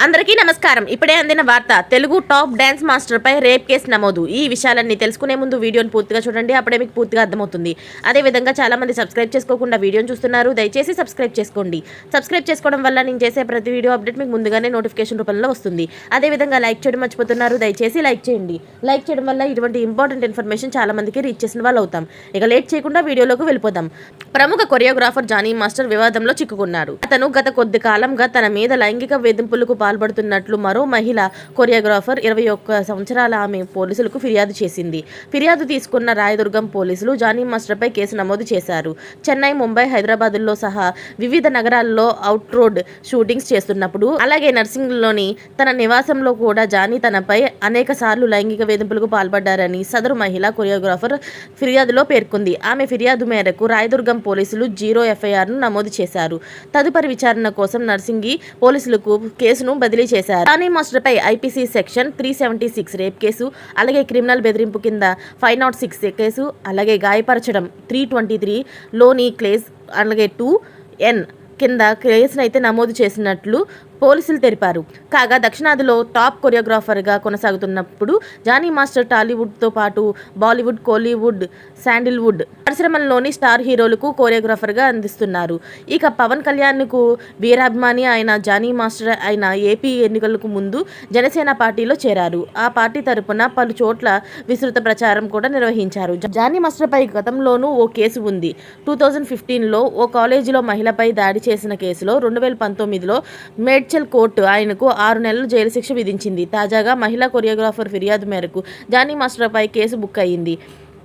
అందరికీ నమస్కారం. ఇప్పుడే అందిన వార్త. తెలుగు టాప్ డాన్స్ మాస్టర్ పై రేప్ కేసు నమోదు. ఈ విషయాలన్నీ తెలుసుకునే ముందు వీడియోని పూర్తిగా చూడండి, అప్పుడే మీకు పూర్తిగా అర్థమవుతుంది. అదే విధంగా చాలా మంది సబ్స్క్రైబ్ చేసుకోకుండా వీడియోని చూస్తున్నారు, దయచేసి సబ్స్క్రైబ్ చేసుకోండి. సబ్స్క్రైబ్ చేసుకోవడం వల్ల నేను చేసే ప్రతి వీడియో అప్డేట్ మీకు ముందుగానే నోటిఫికేషన్ రూపంలో వస్తుంది. అదే విధంగా లైక్ చేయడం మర్చిపోతున్నారు, దయచేసి లైక్ చేయండి. లైక్ చేయడం వల్ల ఇటువంటి ఇంపార్టెంట్ ఇన్ఫర్మేషన్ చాలా మందికి రీచ్ చేసిన వాళ్ళు అవుతాం. ఇక లేట్ చేయకుండా వీడియోలోకి వెళ్ళిపోదాం. ప్రముఖ కొరియోగ్రాఫర్ జానీ మాస్టర్ వివాదంలో చిక్కుకున్నారు. అతను గత కొద్ది కాలంగా తన మీద లైంగిక వేధింపులకు పాల్పడుతున్నట్లు మరో మహిళ కొరియోగ్రాఫర్ 21 సంవత్సరాల ఆమె పోలీసులకు ఫిర్యాదు చేసింది. ఫిర్యాదు తీసుకున్న రాయదుర్గం పోలీసులు జానీ మాస్టర్పై కేసు నమోదు చేశారు. చెన్నై, ముంబై, హైదరాబాద్లో సహా వివిధ నగరాల్లో అవుట్ రోడ్ షూటింగ్స్ చేస్తున్నప్పుడు, అలాగే నర్సింగ్లోని తన నివాసంలో కూడా జానీ తనపై అనేక సార్లు లైంగిక వేధింపులకు పాల్పడ్డారని సదరు మహిళ కొరియోగ్రాఫర్ ఫిర్యాదులో పేర్కొంది. ఆమె ఫిర్యాదు మేరకు రాయదుర్గం పోలీసులు 0 ఎఫ్ఐఆర్ను నమోదు చేశారు. తదుపరి విచారణ కోసం నర్సింగి పోలీసులకు కేసును బదిలీ చేశారు. జానీ మాస్టర్పై ఐపీసీ సెక్షన్ 376 రేప్ కేసు, అలాగే క్రిమినల్ బెదిరింపు కింద 506 కేసు, అలాగే గాయపరచడం 323 లోని క్లేజ్, అలాగే 2N కింద కేసునైతే నమోదు చేసినట్లు పోలీసులు తెలిపారు. కాగా దక్షిణాదిలో టాప్ కొరియోగ్రాఫర్గా కొనసాగుతున్నప్పుడు జానీ మాస్టర్ టాలీవుడ్తో పాటు బాలీవుడ్, కోలీవుడ్, శాండిల్వుడ్ పరిశ్రమల్లోని స్టార్ హీరోలకు కొరియోగ్రాఫర్గా అందిస్తున్నారు. ఇక పవన్ కళ్యాణ్కు వీరాభిమాని అయిన జానీ మాస్టర్ అయిన ఏపీ ఎన్నికలకు ముందు జనసేన పార్టీలో చేరారు. ఆ పార్టీ తరపున పలు చోట్ల విస్తృత ప్రచారం కూడా నిర్వహించారు. జానీ మాస్టర్పై గతంలోనూ ఓ కేసు ఉంది. 2015లో ఓ కాలేజీలో మహిళపై దాడి చేసిన కేసులో 2019లో మేడ్చల్ కోర్టు ఆయనకు 6 నెలలు జైలు శిక్ష విధించింది. తాజాగా మహిళా కొరియోగ్రాఫర్ ఫిర్యాదు మేరకు జానీ మాస్టర్పై కేసు బుక్ అయింది.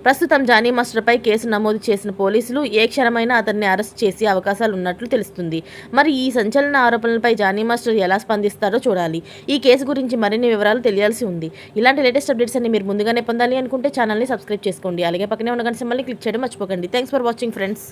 ప్రస్తుతం జానీ మాస్టర్పై కేసు నమోదు చేసిన పోలీసులు ఏ క్షణమైనా అతన్ని అరెస్ట్ చేసే అవకాశాలు ఉన్నట్లు తెలుస్తుంది. మరి ఈ సంచలన ఆరోపణలపై జానీ మాస్టర్ ఎలా స్పందిస్తారో చూడాలి. ఈ కేసు గురించి మరిన్ని వివరాలు తెలియాల్సి ఉంది. ఇలాంటి లేటెస్ట్ అప్డేట్స్ అన్ని మీరు ముందుగానే పొందాలి అనుకుంటే ఛానల్ని సబ్స్క్రైబ్ చేసుకోండి. అలాగే పక్కనే ఉన్న గంట సింబల్ని క్లిక్ చేయడం మర్చిపోకండి. Thanks for watching friends.